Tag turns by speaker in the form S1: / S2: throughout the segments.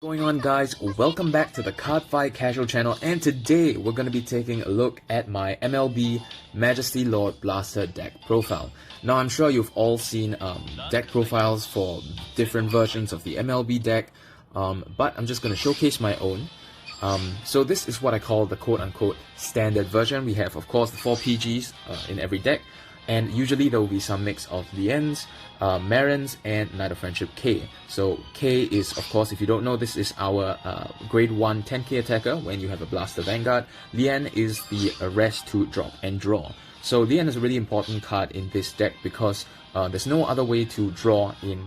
S1: What's going on, guys? Welcome back to the Cardfight Casual channel, and today we're going to be taking a look at my MLB Majesty Lord Blaster deck profile. Now, I'm sure you've all seen deck profiles for different versions of the MLB deck, but I'm just going to showcase my own. So this is what I call the quote-unquote standard version. We have, of course, the 4 PGs in every deck, and usually there will be some mix of Liens, Marins, and Knight of Friendship K. So K is, of course, if you don't know, this is our grade 1 10k attacker when you have a Blaster Vanguard. Lien is the rest to drop and draw. So Lien is a really important card in this deck because there's no other way to draw in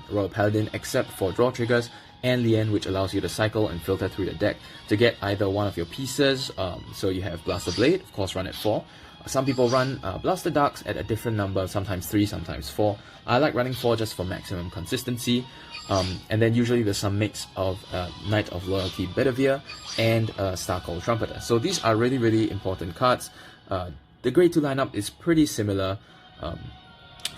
S1: Royal Paladin except for draw triggers, and Lien, which allows you to cycle and filter through the deck to get either one of your pieces. So you have Blaster Blade, of course, run at 4. Some people run Blaster Darks at a different number, sometimes 3, sometimes 4. I like running 4 just for maximum consistency. And then usually there's some mix of Knight of Loyalty Bedivere and Star Call Trumpeter. So these are really, really important cards. The grade 2 lineup is pretty similar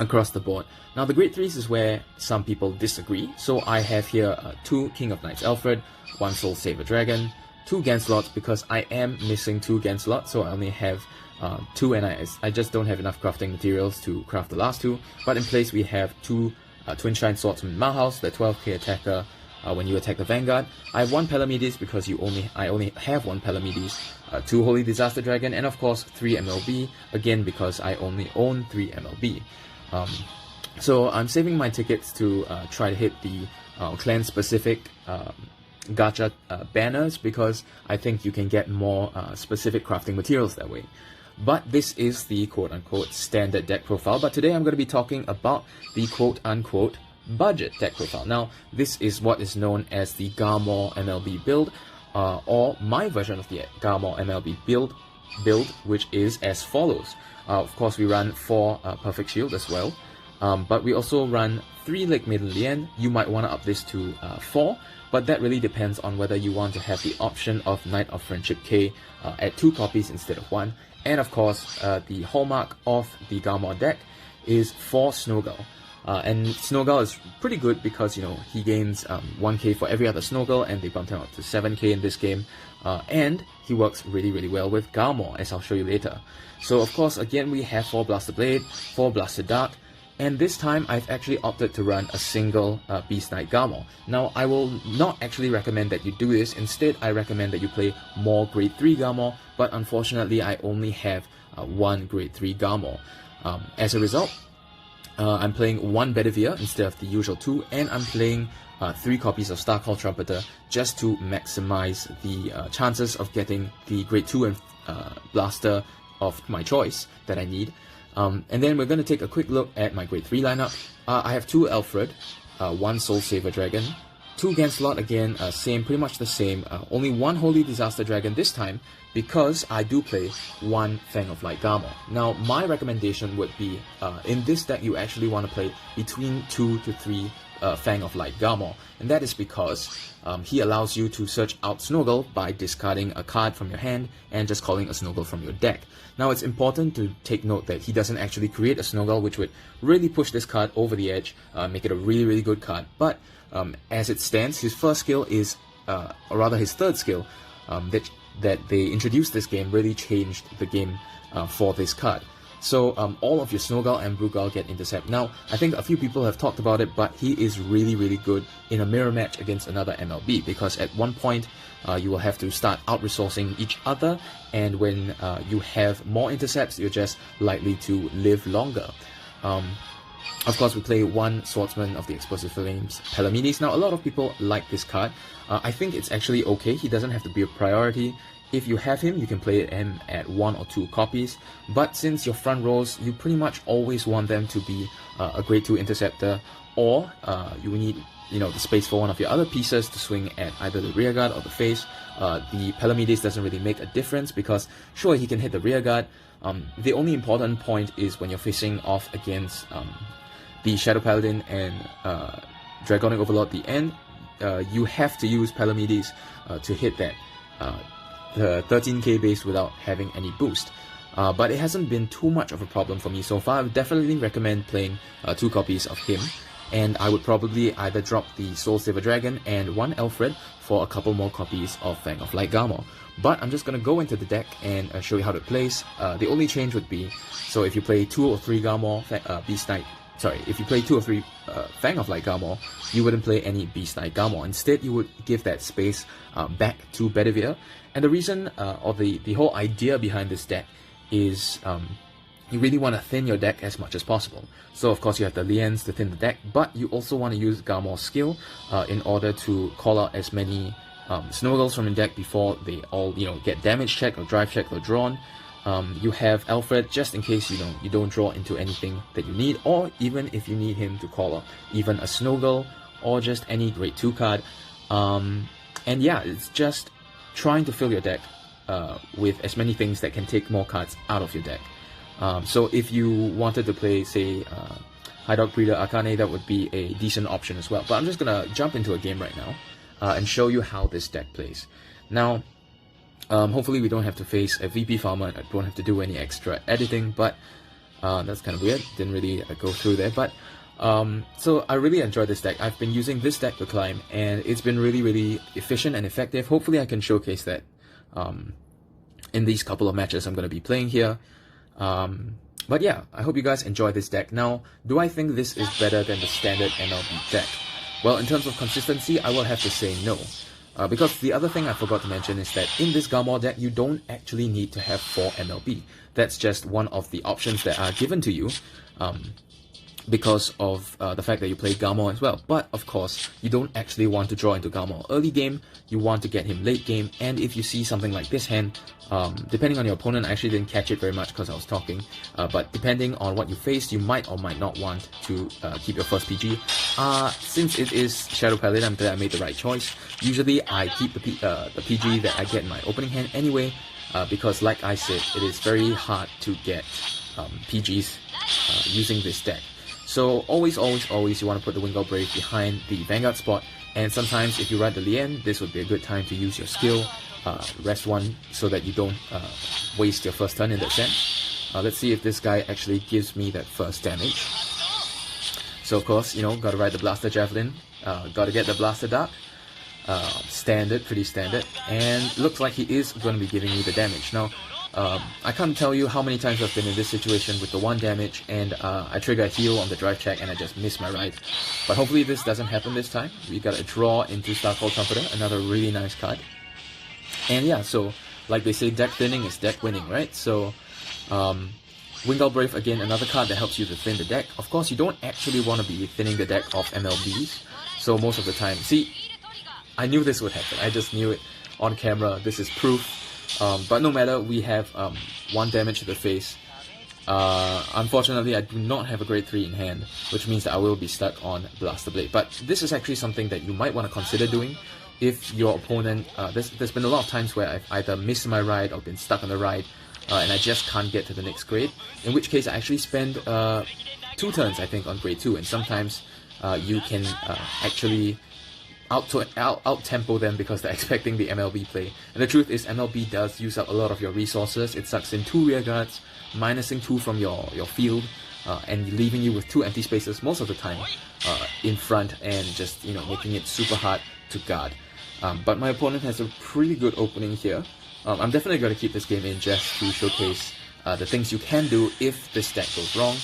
S1: across the board. Now the grade 3s is where some people disagree. So I have here 2 King of Knights Alfred, 1 Soul Saver Dragon, 2 Ganslots because I am missing 2 Ganslots, so I only have 2, and I just don't have enough crafting materials to craft the last 2. But in place we have 2 Twin Shine Swordsman Malhouse, the 12k attacker when you attack the Vanguard. I have 1 Palamedes because I only have 1 Palamedes, 2 Holy Disaster Dragon, and of course 3 MLB, again because I only own 3 MLB. So I'm saving my tickets to try to hit the clan specific gacha banners because I think you can get more specific crafting materials that way. But this is the quote-unquote standard deck profile. But today I'm going to be talking about the quote-unquote budget deck profile. Now, this is what is known as the Garmore MLB build, or my version of the Garmore MLB build, which is as follows. Of course, we run 4 Perfect Shield as well, but we also run 3 Lake Maiden Lien. You might want to up this to 4, but that really depends on whether you want to have the option of Knight of Friendship K at 2 copies instead of 1. And of course, the hallmark of the Garmore deck is 4 Snowgirl. And Snowgirl is pretty good because, you know, he gains 1k for every other Snowgirl, and they bumped him up to 7k in this game. And he works really, really well with Garmore, as I'll show you later. So of course, again, we have 4 Blaster Blade, 4 Blaster Dark, and this time I've actually opted to run a single Beast Knight Garmore. Now, I will not actually recommend that you do this. Instead, I recommend that you play more grade 3 Garmore, but unfortunately I only have 1 grade 3 Garmore. As a result, I'm playing 1 Bedivere instead of the usual 2, and I'm playing 3 copies of Star Call Trumpeter just to maximize the chances of getting the grade 2 and Blaster of my choice that I need. And then we're going to take a quick look at my grade 3 lineup. I have 2 Alfred, 1 Soul Saver Dragon, 2 Ganslot, again, pretty much the same, only 1 Holy Disaster Dragon this time because I do play 1 Fang of Light Garmore. Now, my recommendation would be, in this deck you actually want to play between 2 to 3 Fang of Light Garmore, and that is because he allows you to search out Snowgirl by discarding a card from your hand and just calling a Snowgirl from your deck. Now, it's important to take note that he doesn't actually create a Snowgirl, which would really push this card over the edge, make it a really, really good card. But as it stands, his first skill is, or rather his third skill, that they introduced this game really changed the game for this card. So all of your Snowgirl and Brugirl get intercept. Now, I think a few people have talked about it, but he is really, really good in a mirror match against another MLB, because at one point you will have to start out-resourcing each other, and when you have more intercepts, you're just likely to live longer. Of course, we play 1 Swordsman of the Explosive Flames Palamedes. Now, a lot of people like this card. I think it's actually okay. He doesn't have to be a priority. If you have him, you can play him at 1 or 2 copies, but since your front rows, you pretty much always want them to be a grade 2 interceptor, or you need, you know, the space for one of your other pieces to swing at either the rear guard or the face. The Palamedes doesn't really make a difference because, sure, he can hit the rear guard. The only important point is when you're facing off against the Shadow Paladin and Dragonic Overlord at the end, you have to use Palamedes to hit that the 13k base without having any boost. But it hasn't been too much of a problem for me so far. I would definitely recommend playing 2 copies of him. and I would probably either drop the Soul Saver Dragon and 1 Alfred for a couple more copies of Fang of Light Garmore. But I'm just gonna go into the deck and show you how it plays. The only change would be, so if you play 2 or 3 Garmore, Beast Knight, sorry, if you play 2 or 3 Fang of Light Garmore, you wouldn't play any Beast Knight Garmore. Instead, you would give that space back to Bedivere. And the reason, or the whole idea behind this deck is you really want to thin your deck as much as possible. So of course you have the Lians to thin the deck, but you also want to use Garmore's skill in order to call out as many Snow Girls from your deck before they all, get damage checked or drive checked or drawn. You have Alfred just in case you don't draw into anything that you need, or even if you need him to call out even a Snow Girl or just any grade 2 card. And yeah, it's just trying to fill your deck with as many things that can take more cards out of your deck. So if you wanted to play, say, High Dog Breeder Akane, that would be a decent option as well. But I'm just gonna jump into a game right now and show you how this deck plays. Now, hopefully we don't have to face a VP farmer, I don't have to do any extra editing, but that's kind of weird, didn't really go through there. But so I really enjoy this deck. I've been using this deck to climb, and it's been really efficient and effective. Hopefully I can showcase that in these couple of matches I'm going to be playing here. But yeah, I hope you guys enjoy this deck. Now, do I think this is better than the standard MLB deck? Well, in terms of consistency, I will have to say no. Because the other thing I forgot to mention is that in this Garmore deck, you don't actually need to have 4 MLB. That's just one of the options that are given to you because of the fact that you play Garmore as well. But of course, you don't actually want to draw into Garmore early game, you want to get him late game, and if you see something like this hand, depending on your opponent, I actually didn't catch it very much because I was talking, but depending on what you faced, you might or might not want to keep your first PG. Since it is Shadow Paladin, I'm glad I made the right choice. Usually I keep the PG that I get in my opening hand anyway, because like I said, it is very hard to get PGs using this deck. So always you want to put the Vanguard Brave behind the Vanguard spot, and sometimes if you ride the Lien, this would be a good time to use your skill, rest 1 so that you don't waste your first turn in that sense. Let's see if this guy actually gives me that first damage. So of course, gotta ride the Blaster Javelin, gotta get the Blaster Dark, standard, pretty standard, and looks like he is going to be giving me the damage. Now, I can't tell you how many times I've been in this situation with the 1 damage and I trigger a heal on the drive check and I just miss my ride. But hopefully this doesn't happen this time. We got a draw into Starcall Trumpeter, another really nice card. And yeah, so like they say, deck thinning is deck winning, right? So Vanguard Brave, again, another card that helps you to thin the deck. Of course, you don't actually want to be thinning the deck of MLBs, so most of the time, see, I knew this would happen, I just knew it on camera, this is proof. But no matter, we have 1 damage to the face. Unfortunately, I do not have a grade 3 in hand, which means that I will be stuck on Blaster Blade. But this is actually something that you might want to consider doing if your opponent... there's been a lot of times where I've either missed my ride or been stuck on the ride, and I just can't get to the next grade, in which case I actually spend 2 turns, I think, on grade 2, and sometimes you can actually out-tempo them because they're expecting the MLB play. And the truth is, MLB does use up a lot of your resources. It sucks in 2 rear guards, minusing 2 from your field, and leaving you with 2 empty spaces most of the time in front, and just making it super hard to guard. But my opponent has a pretty good opening here. I'm definitely going to keep this game in just to showcase the things you can do if this deck goes wrong.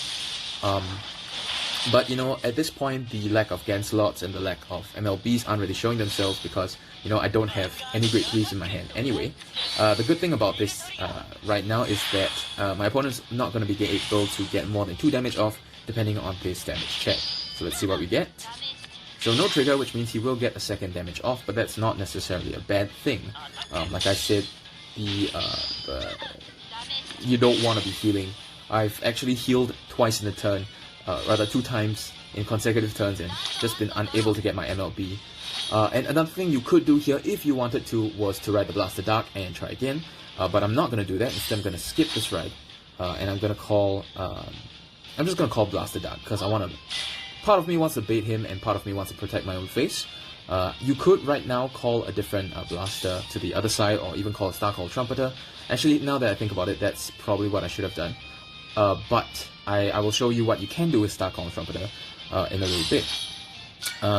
S1: But at this point, the lack of Ganslots and the lack of MLBs aren't really showing themselves because, I don't have any grade 3s in my hand anyway. The good thing about this right now is that my opponent's not going to be able to get more than 2 damage off depending on this damage check. So let's see what we get. So no trigger, which means he will get a 2nd damage off, but that's not necessarily a bad thing. Like I said, you don't want to be healing. I've actually healed twice in a turn, rather 2 times in consecutive turns, and just been unable to get my MLB. And another thing you could do here, if you wanted to, was to ride the Blaster Dark and try again. But I'm not going to do that. Instead, I'm going to skip this ride, and I'm going to call... I'm just going to call Blaster Dark, because I want to... Part of me wants to bait him, and part of me wants to protect my own face. You could right now call a different Blaster to the other side, or even call a Starcall Trumpeter. Actually, now that I think about it, that's probably what I should have done. But I will show you what you can do with Starcall Trumpeter. in a little bit.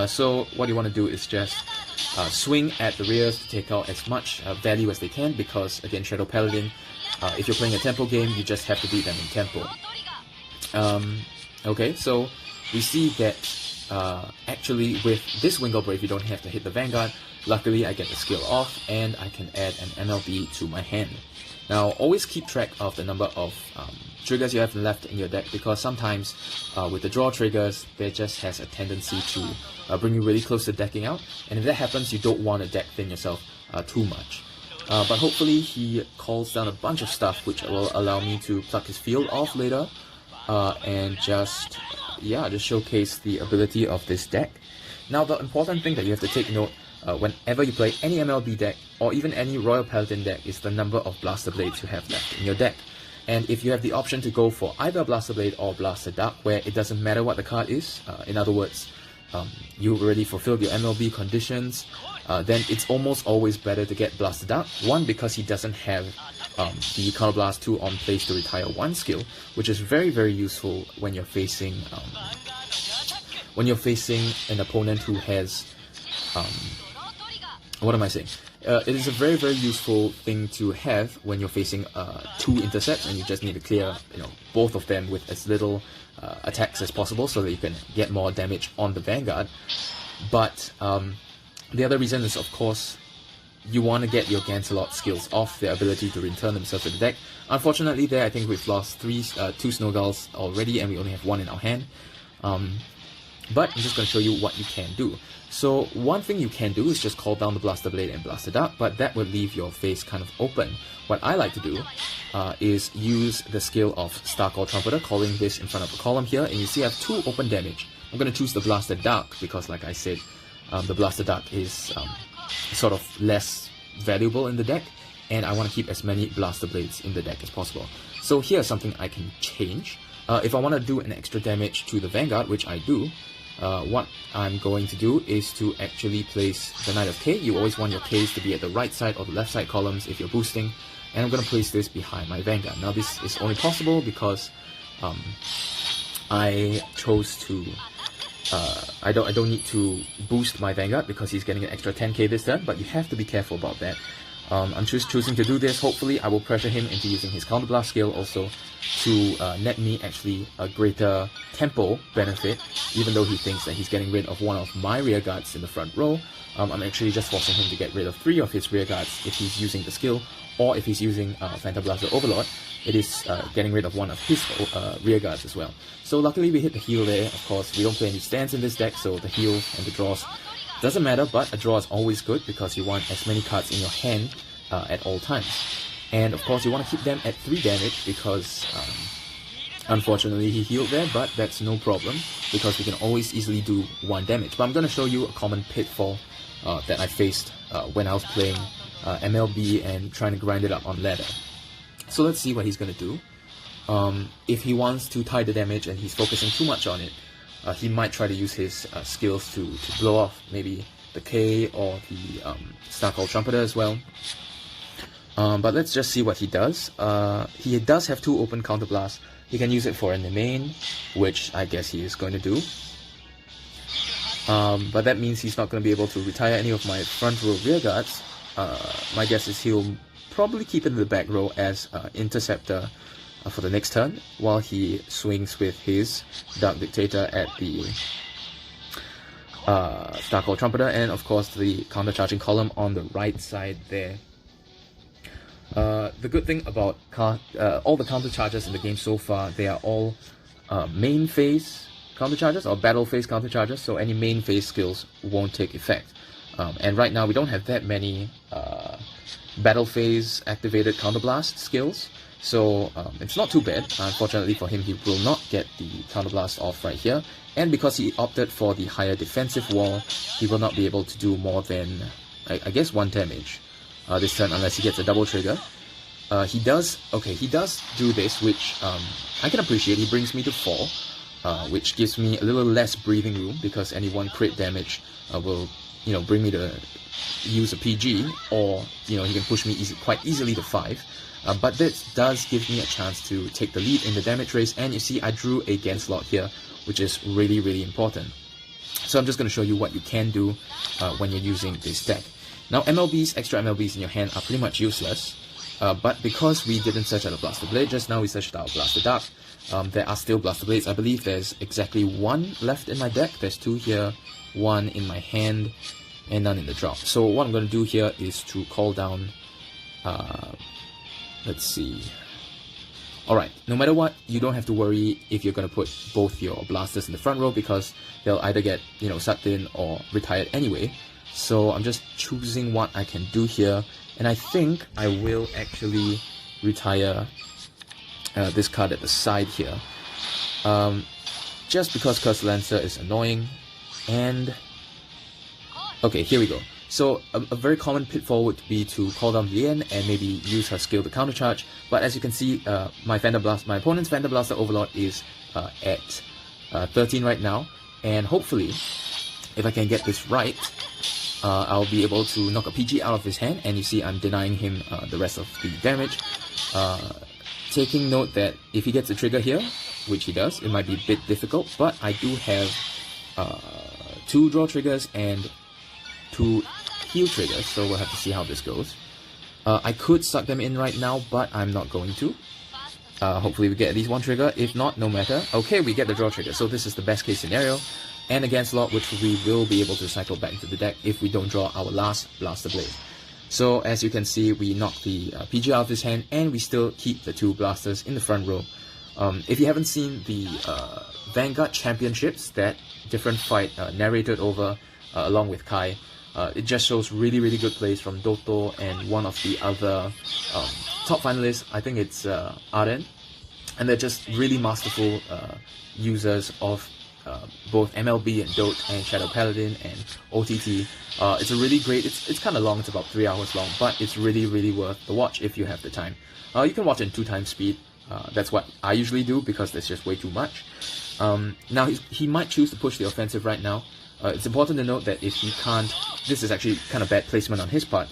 S1: So what you want to do is just swing at the rears to take out as much value as they can, because again, Shadow Paladin, if you're playing a tempo game, you just have to beat them in tempo. Okay, so we see that actually with this Vanguard Brave, you don't have to hit the Vanguard. Luckily, I get the skill off, and I can add an MLB to my hand. Now, always keep track of the number of triggers you have left in your deck, because sometimes with the draw triggers, there just has a tendency to bring you really close to decking out, and if that happens, you don't want to deck thin yourself too much. But hopefully he calls down a bunch of stuff which will allow me to pluck his field off later, and just showcase the ability of this deck. Now, the important thing that you have to take note whenever you play any MLB deck, or even any Royal Paladin deck, is the number of Blaster Blades you have left in your deck. And if you have the option to go for either Blaster Blade or Blaster Dark, where it doesn't matter what the card is, in other words, you already fulfilled your MLB conditions, then it's almost always better to get Blaster Dark. One, because he doesn't have the Counterblast 2 on place to retire 1 skill, which is very, very useful when you're facing an opponent who has what am I saying? It is a very, very useful thing to have when you're facing 2 intercepts and you just need to clear, both of them with as little attacks as possible, so that you can get more damage on the Vanguard. But the other reason is, of course, you want to get your Gancelot skills off, their ability to return themselves to the deck. Unfortunately, there I think we've lost 2 Snowgulls already, and we only have 1 in our hand. But I'm just going to show you what you can do. So one thing you can do is just call down the Blaster Blade and Blaster Dark, but that would leave your face kind of open. What I like to do is use the skill of Starcall Trumpeter, calling this in front of a column here, and you see I have 2 open damage. I'm going to choose the Blaster Dark because, like I said, the Blaster Dark is sort of less valuable in the deck, and I want to keep as many Blaster Blades in the deck as possible. So here's something I can change. If I want to do an extra damage to the Vanguard, which I do, what I'm going to do is to actually place the Knight of K. You always want your Ks to be at the right side or the left side columns if you're boosting, and I'm going to place this behind my Vanguard. Now this is only possible because I chose to I don't need to boost my Vanguard because he's getting an extra 10k this turn, but you have to be careful about that. I'm just choosing to do this. Hopefully I will pressure him into using his Counterblast skill also to net me actually a greater tempo benefit, even though he thinks that he's getting rid of one of my rear guards in the front row. I'm actually just forcing him to get rid of 3 of his rear guards if he's using the skill, or if he's using Phantom Blaster Overlord, it is getting rid of one of his rear guards as well. So luckily we hit the heal there. Of course, we don't play any stands in this deck, so the heal and the draws doesn't matter, but a draw is always good because you want as many cards in your hand at all times. And of course you want to keep them at 3 damage because unfortunately he healed there, but that's no problem because we can always easily do 1 damage. But I'm going to show you a common pitfall that I faced when I was playing MLB and trying to grind it up on ladder. So let's see what he's going to do. If he wants to tie the damage and he's focusing too much on it, he might try to use his skills to blow off maybe the K or the Starcall Trumpeter as well. But let's just see what he does. He does have 2 open Counterblasts. He can use it for an main, which I guess he is going to do. But that means he's not going to be able to retire any of my front row rear guards. My guess is he'll probably keep it in the back row as Interceptor for the next turn, while he swings with his Dark Dictator at the Starcall Trumpeter, and of course the counter-charging column on the right side there. The good thing about all the counter-charges in the game so far, they are all main phase counter-charges or battle phase counter-charges, so any main phase skills won't take effect. And right now we don't have that many battle phase activated counterblast skills, so it's not too bad. Unfortunately for him, he will not get the counterblast off right here, and because he opted for the higher defensive wall, he will not be able to do more than I guess 1 damage this turn unless he gets a double trigger. He does do this, which I can appreciate. He brings me to 4, which gives me a little less breathing room because any 1 crit damage will bring me to use a PG, or he can push me quite easily to 5. But this does give me a chance to take the lead in the damage race, and you see I drew a Gancelot here which is really, really important. So I'm just going to show you what you can do when you're using this deck. Now MLBs, extra MLBs in your hand are pretty much useless, but because we didn't search out a Blaster Blade, just now we searched out Blaster Dark, there are still Blaster Blades. I believe there's exactly 1 left in my deck. There's 2 here, 1 in my hand, and none in the drop. So what I'm going to do here is to call down, let's see. Alright, no matter what, you don't have to worry if you're going to put both your blasters in the front row, because they'll either get, sucked in or retired anyway. So I'm just choosing what I can do here, and I think I will actually retire this card at the side here. Just because Curse Lancer is annoying, and... okay, here we go. So a very common pitfall would be to call down Lien and maybe use her skill to countercharge, but as you can see, my opponent's Vander Blaster Overlord is at 13 right now, and hopefully, if I can get this right, I'll be able to knock a PG out of his hand, and you see I'm denying him the rest of the damage. Taking note that if he gets a trigger here, which he does, it might be a bit difficult, but I do have 2 draw triggers and 2 heal triggers, so we'll have to see how this goes. I could suck them in right now, but I'm not going to. Hopefully we get at least 1 trigger. If not, no matter. Okay, we get the draw trigger, so this is the best case scenario. And against Lot, which we will be able to cycle back into the deck if we don't draw our last Blaster Blade. So as you can see, we knock the PG out of his hand, and we still keep the 2 blasters in the front row. If you haven't seen the Vanguard Championships that Different Fight narrated over along with Kai, it just shows really, really good plays from Dotto and one of the other top finalists. I think it's Arden, and they're just really masterful users of both MLB and Dot and Shadow Paladin and OTT. It's a really great, it's kind of long, it's about 3 hours long, but it's really, really worth the watch if you have the time. You can watch in 2 times speed. That's what I usually do because there's just way too much. Now he might choose to push the offensive right now. It's important to note that if he can't, this is actually kind of bad placement on his part,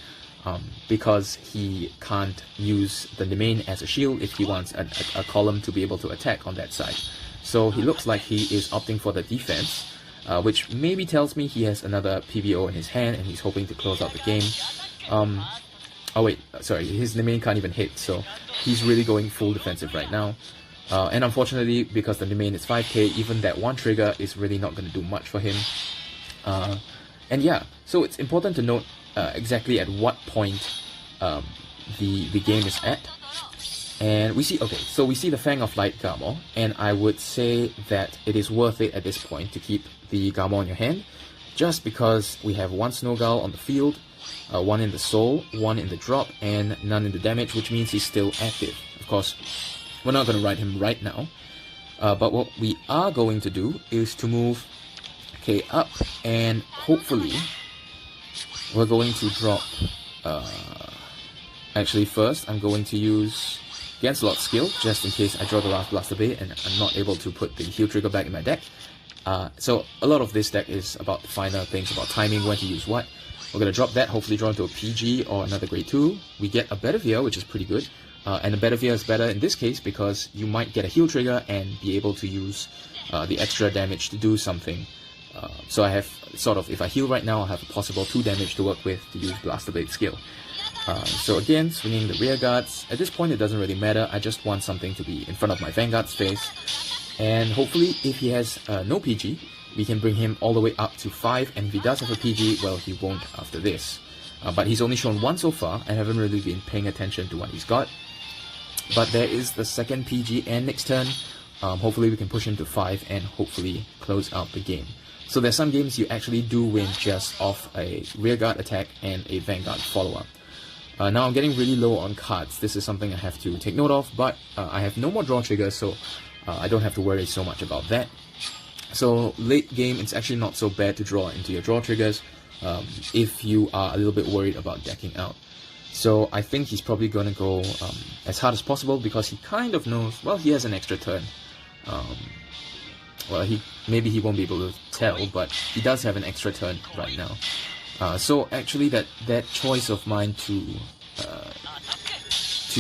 S1: because he can't use the domain as a shield if he wants a column to be able to attack on that side. So he looks like he is opting for the defense, which maybe tells me he has another PBO in his hand and he's hoping to close out the game. Oh wait, sorry, his domain can't even hit, so he's really going full defensive right now. And unfortunately, because the domain is 5k, even that 1 trigger is really not going to do much for him. And yeah, so it's important to note exactly at what point the game is at. And we see, okay, so we see the Fang of Light Garmore, and I would say that it is worth it at this point to keep the Garmore in your hand, just because we have 1 Snow Gull on the field, 1 in the soul, 1 in the drop, and none in the damage, which means he's still active. Of course, we're not going to ride him right now, but what we are going to do is to move K up, and hopefully we're going to drop, actually first I'm going to use Gancelot's skill, just in case I draw the last Blaster Blade and I'm not able to put the heal trigger back in my deck. So a lot of this deck is about the finer things, about timing, when to use what. We're going to drop that, hopefully draw into a PG or another grade 2. We get a Bedivere, which is pretty good. And a Bedivere is better in this case because you might get a heal trigger and be able to use the extra damage to do something. So I have sort of, if I heal right now, I'll have a possible 2 damage to work with to use Blaster Blade skill. So again, swinging the rear guards. At this point it doesn't really matter, I just want something to be in front of my Vanguard's face. And hopefully if he has no PG, we can bring him all the way up to 5, and if he does have a PG, well, he won't after this. But he's only shown 1 so far, I haven't really been paying attention to what he's got. But there is the second PG and next turn. Hopefully we can push him to 5 and hopefully close out the game. So there's some games you actually do win just off a rearguard attack and a Vanguard follow-up. Now I'm getting really low on cards. This is something I have to take note of, but I have no more draw triggers, so I don't have to worry so much about that. So late game, it's actually not so bad to draw into your draw triggers if you are a little bit worried about decking out. So I think he's probably going to go as hard as possible because he kind of knows, well, he has an extra turn. Well, maybe he won't be able to tell, but he does have an extra turn right now. So actually that choice of mine to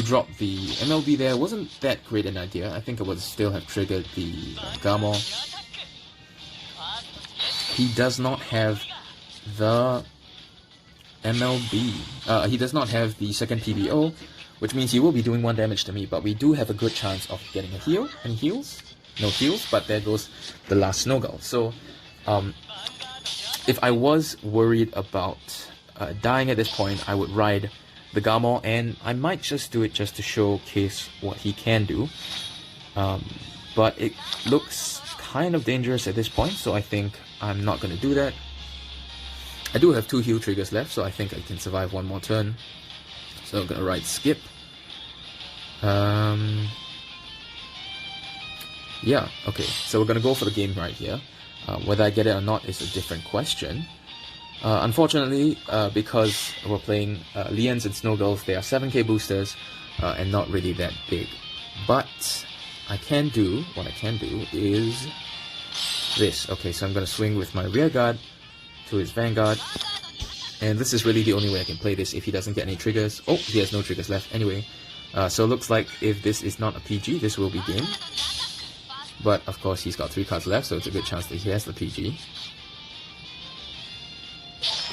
S1: drop the MLB there wasn't that great an idea. I think I would still have triggered the Garmore. he does not have the MLB. He does not have the second PBO, which means he will be doing 1 damage to me, but we do have a good chance of getting a heal. Any heals? No heals, but there goes the last Snowgull. So, if I was worried about dying at this point, I would ride the Garmore, and I might just do it just to showcase what he can do. But it looks kind of dangerous at this point, so I think I'm not going to do that. I do have 2 heal triggers left, so I think I can survive 1 more turn. So I'm going to ride Skip. Yeah, okay, so we're going to go for the game right here. Whether I get it or not is a different question. Unfortunately, because we're playing Lians and Snowgulls, they are 7k boosters and not really that big. But what I can do is this. Okay, so I'm going to swing with my rear guard to his Vanguard. And this is really the only way I can play this if he doesn't get any triggers. Oh, he has no triggers left anyway. So it looks like if this is not a PG, this will be game. But of course he's got 3 cards left, so it's a good chance that he has the PG.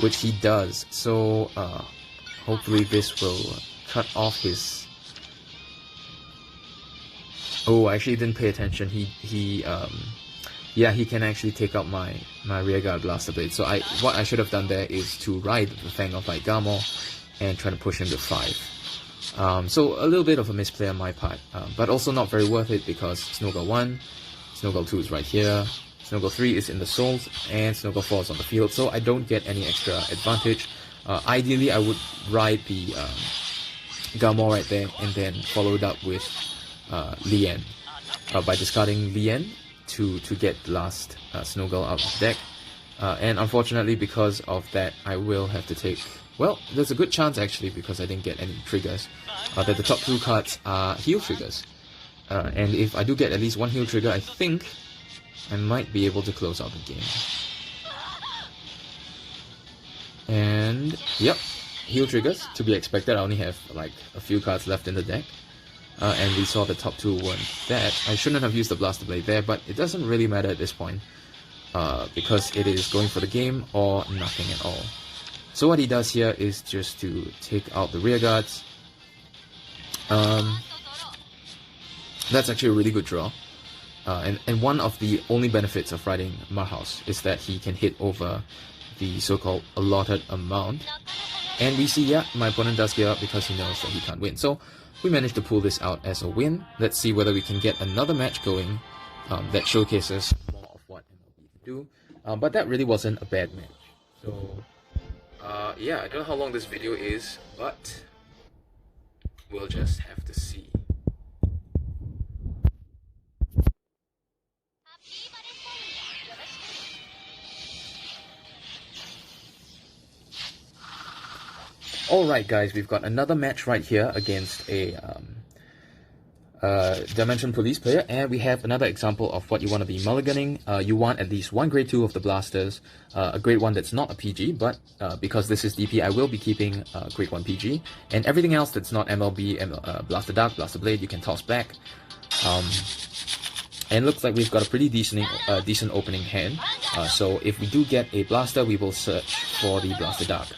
S1: Which he does, so hopefully this will cut off his... Oh, I actually didn't pay attention. Yeah, he can actually take out my rearguard blaster blade. So what I should have done there is to ride the Fang of like Garmore and try to push him to 5. So a little bit of a misplay on my part, but also not very worth it because Snowgull 1, Snowgull 2 is right here, Snowgull 3 is in the souls, and Snowgull 4 is on the field, so I don't get any extra advantage. Ideally, I would ride the Garmore right there and then follow it up with Lian by discarding Lian to get the last Snowgull out of the deck. And unfortunately, because of that, I will have to take... Well, there's a good chance actually, because I didn't get any triggers, that the top 2 cards are heal triggers. And if I do get at least 1 heal trigger, I think I might be able to close out the game. And yep, heal triggers, to be expected. I only have like a few cards left in the deck. And we saw the top 2 weren't that. I shouldn't have used the Blaster Blade there, but it doesn't really matter at this point, because it is going for the game or nothing at all. So what he does here is just to take out the rear guards. That's actually a really good draw. And one of the only benefits of riding Marhouse is that he can hit over the so-called allotted amount. And we see, yeah, my opponent does give up because he knows that he can't win. So we managed to pull this out as a win. Let's see whether we can get another match going that showcases more of what MLB can do. But that really wasn't a bad match. So, yeah, I don't know how long this video is, but we'll just have to see. Alright guys, we've got another match right here against a Dimension Police player, and we have another example of what you want to be mulliganing. You want at least 1 grade 2 of the blasters, a grade 1 that's not a PG, but because this is DP, I will be keeping grade 1 PG, and everything else that's not MLB, Blaster Dark, Blaster Blade, you can toss back. And looks like we've got a pretty decent opening hand, so if we do get a blaster, we will search for the Blaster Dark.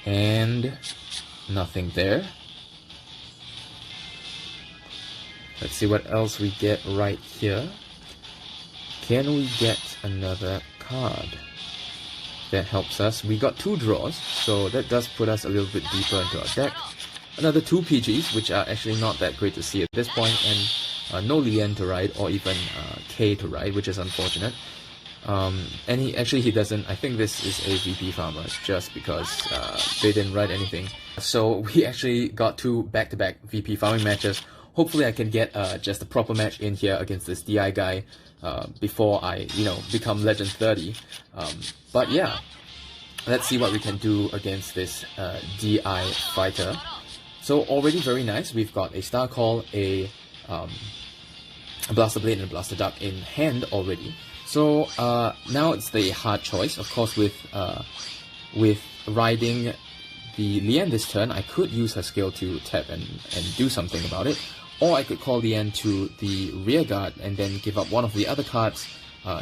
S1: And nothing there. Let's see what else we get right here. Can we get another card that helps us? We got 2 draws, so that does put us a little bit deeper into our deck. Another 2 PGs, which are actually not that great to see at this point, and no Lian to ride, or even K to ride, which is unfortunate. And he doesn't. I think this is a VP farmer just because they didn't write anything. So we actually got 2 back-to-back VP farming matches. Hopefully I can get just a proper match in here against this DI guy before I, become Legend 30. But yeah, let's see what we can do against this DI fighter. So already very nice. We've got a Star Call, a Blaster Blade, and a Blaster Duck in hand already. So now it's the hard choice. Of course, with riding the Lian this turn, I could use her skill to tap and do something about it, or I could call Lian to the rear guard and then give up one of the other cards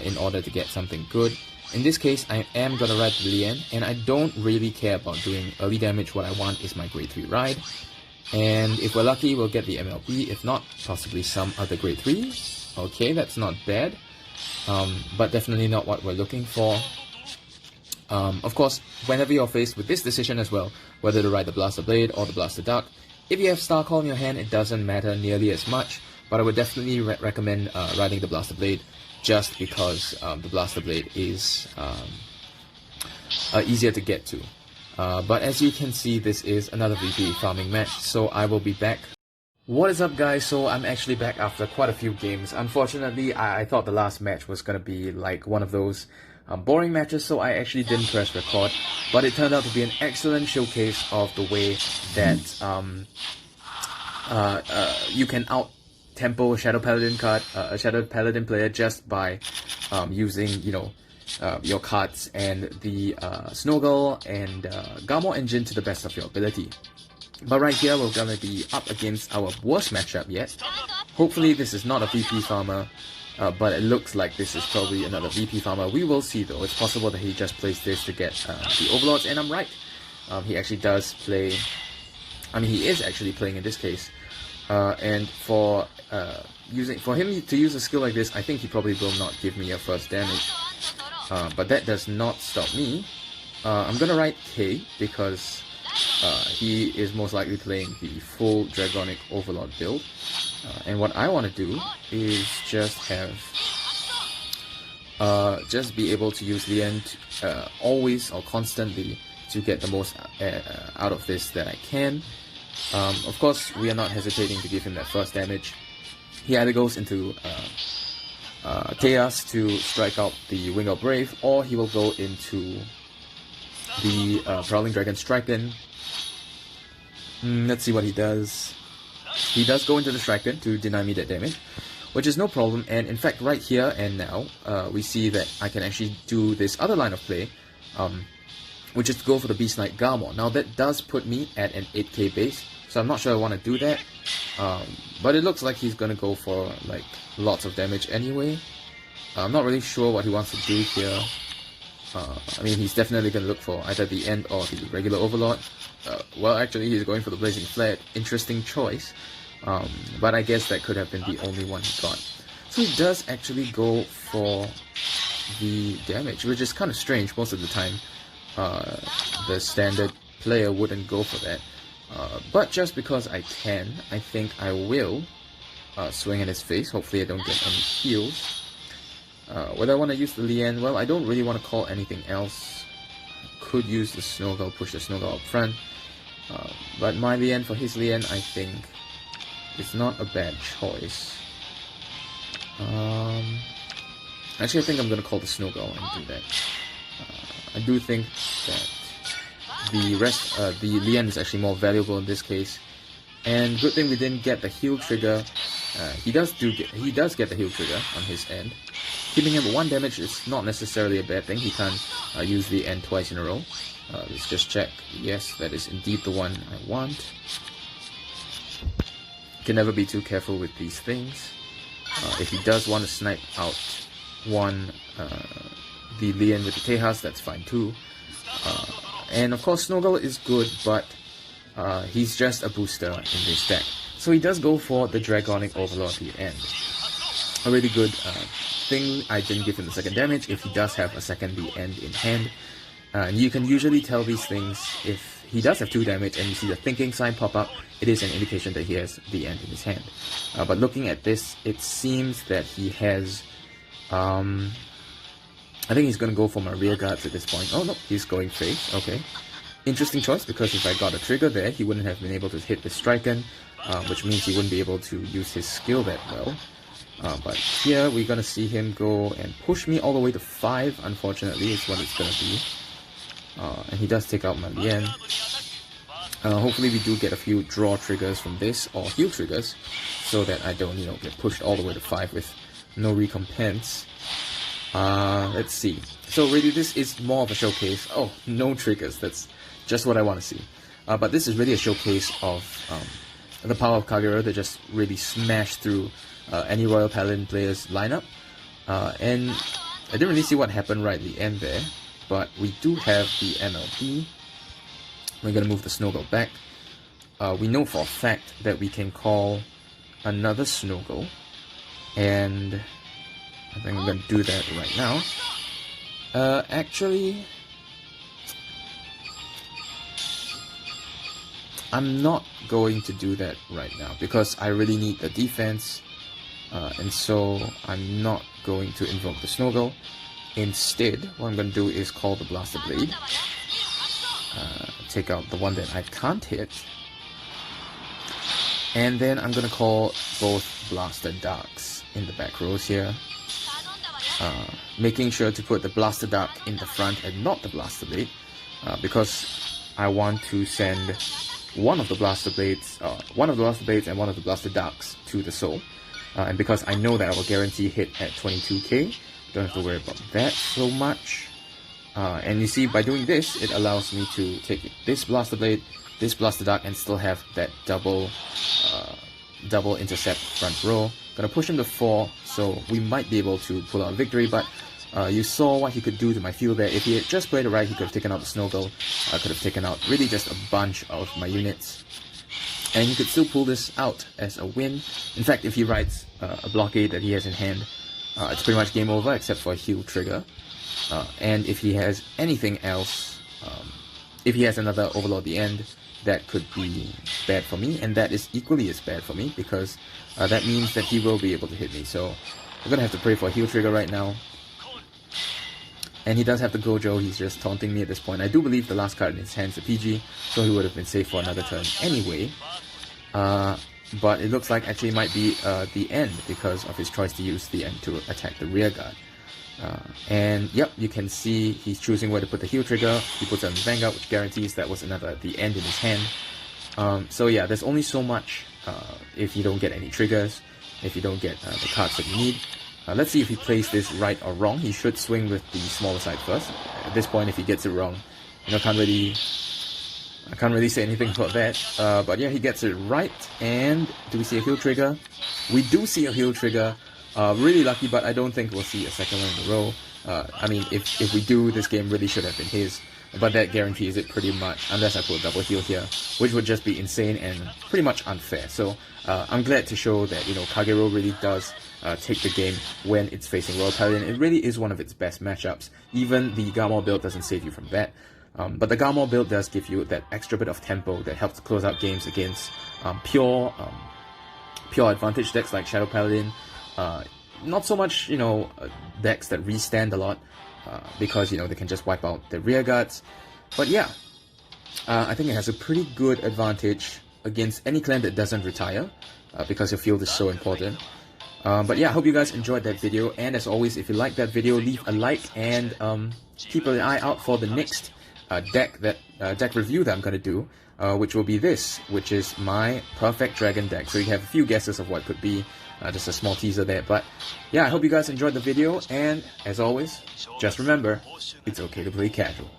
S1: in order to get something good. In this case, I am gonna ride the Lien, and I don't really care about doing early damage. What I want is my grade 3 ride. And if we're lucky, we'll get the MLB. If not, possibly some other grade 3. Okay, that's not bad. But definitely not what we're looking for. Of course, whenever you're faced with this decision as well, whether to ride the Blaster Blade or the Blaster Duck, if you have Star Call in your hand, it doesn't matter nearly as much. But I would definitely recommend riding the Blaster Blade, just because the Blaster Blade is easier to get to. But as you can see, this is another VP farming match, so I will be back. What is up, guys? So I'm actually back after quite a few games. Unfortunately, I thought the last match was gonna be like one of those boring matches, so I actually didn't press record. But it turned out to be an excellent showcase of the way that you can out-tempo a Shadow Paladin card, a Shadow Paladin player, just by using, you know, your cards and the Snowgirl and Garmore engine to the best of your ability. But right here, we're gonna be up against our worst matchup yet. Hopefully this is not a VP farmer, but it looks like this is probably another VP farmer. We will see though. It's possible that he just plays this to get the Overlords, and I'm right. He actually does play, I mean, he is actually playing in this case. And for him to use a skill like this, I think he probably will not give me a first damage. But that does not stop me. I'm gonna write K because he is most likely playing the full Dragonic Overlord build. And what I want to do is just have just be able to use Lien always or constantly to get the most out of this that I can. Of course, we are not hesitating to give him that first damage. He either goes into Chaos to strike out the Wing of Brave, or he will go into the Prowling Dragon Striken. Let's see what he does. He does go into the Striken to deny me that damage, which is no problem. And in fact, right here and now, we see that I can actually do this other line of play, which is to go for the Beast Knight Garmore. Now that does put me at an 8k base, so I'm not sure I want to do that. But it looks like he's gonna go for like lots of damage anyway. I'm not really sure what he wants to do here. I mean, he's definitely gonna look for either the End or the regular Overlord. Well, actually, he's going for the Blazing Flare. Interesting choice. But I guess that could have been the only one he got. So he does actually go for the damage, which is kind of strange. Most of the time, the standard player wouldn't go for that. But just because I can, I think I will swing at his face. Hopefully I don't get any heals. Whether I want to use the Lien, well, I don't really want to call anything else. Could use the Snowgirl, push the Snowgirl up front. But my Lien for his Lien, I think, is not a bad choice. Actually, I think I'm going to call the Snowgirl and do that. I do think that the Lien is actually more valuable in this case. And good thing we didn't get the heal trigger. He does get the heal trigger on his end. Keeping him at 1 damage is not necessarily a bad thing. He can't use the End twice in a row. Let's just check. Yes, that is indeed the one I want. Can never be too careful with these things. If he does want to snipe out the Lien with the Tejas, that's fine too. And of course, Snowgirl is good, but he's just a booster in this deck. So he does go for the Dragonic Overlord at the end. A really good thing. I didn't give him the second damage if he does have a second the End in hand. And you can usually tell these things if he does have 2 damage and you see the thinking sign pop up, it is an indication that he has the End in his hand. But looking at this, it seems that he has... I think he's going to go for my rear guards at this point. Oh no, he's going face. Okay. Interesting choice, because if I got a trigger there, he wouldn't have been able to hit the Striken, which means he wouldn't be able to use his skill that well. But here we're gonna see him go and push me all the way to 5, unfortunately, is what it's gonna be. And he does take out my Lien. Hopefully we do get a few draw triggers from this, or heal triggers, so that I don't, get pushed all the way to 5 with no recompense. Let's see. So really this is more of a showcase. Oh, no triggers, that's just what I want to see. But this is really a showcase of the power of Kagura that just really smashed through any Royal Paladin player's lineup. And I didn't really see what happened right at the end there, but we do have the MLB. We're gonna move the Snowgirl back. We know for a fact that we can call another Snowgirl, and I think I'm gonna do that right now. Actually, I'm not going to do that right now because I really need the defense, and so I'm not going to invoke the Snowgirl. Instead, what I'm going to do is call the Blaster Blade, take out the one that I can't hit, and then I'm going to call both Blaster Darks in the back rows here, making sure to put the Blaster Dark in the front and not the Blaster Blade, because I want to send one of the Blaster Blades and one of the Blaster Darks to the Soul, and because I know that I will guarantee hit at 22k, don't have to worry about that so much. And you see, by doing this, it allows me to take this Blaster Blade, this Blaster Dark, and still have that double intercept front row. Gonna push him to 4, so we might be able to pull out a victory, but you saw what he could do to my field there. If he had just played it right, he could have taken out the Snowgirl, could have taken out really just a bunch of my units, and he could still pull this out as a win. In fact, if he rides a blockade that he has in hand, it's pretty much game over except for a heal trigger. And if he has anything else, if he has another Overlord at the end, that could be bad for me, and that is equally as bad for me because that means that he will be able to hit me. So we're gonna have to pray for a heal trigger right now. And he does have the Gojo, he's just taunting me at this point. I do believe the last card in his hand's a PG, so he would have been safe for another turn anyway. But it looks like actually it might be the end because of his choice to use the end to attack the rear guard. And yep, you can see he's choosing where to put the heal trigger. He puts it on the Vanguard, which guarantees that was the end in his hand. So yeah, there's only so much if you don't get any triggers, if you don't get the cards that you need. Let's see if he plays this right or wrong. He should swing with the smaller side first. At this point, if he gets it wrong, you know, I can't really say anything about that. But yeah, he gets it right. And do we see a heal trigger? We do see a heal trigger. Really lucky, but I don't think we'll see a second one in a row. I mean, if we do, this game really should have been his. But that guarantees it pretty much, unless I put a double heal here, which would just be insane and pretty much unfair. So I'm glad to show that, you know, Kagero really does take the game when it's facing Royal Paladin. It really is one of its best matchups. Even the Garmore build doesn't save you from that. But the Garmore build does give you that extra bit of tempo that helps close out games against pure advantage decks like Shadow Paladin. Not so much, you know, decks that restand a lot, because, you know, they can just wipe out the rear guards. But yeah, I think it has a pretty good advantage against any clan that doesn't retire, because your field is so important. But yeah, I hope you guys enjoyed that video, and as always, if you like that video, leave a like, and keep an eye out for the next deck review that I'm gonna do, which will be this, which is my Perfect Dragon deck. So you have a few guesses of what it could be, just a small teaser there. But yeah, I hope you guys enjoyed the video, and as always, just remember, it's okay to play casual.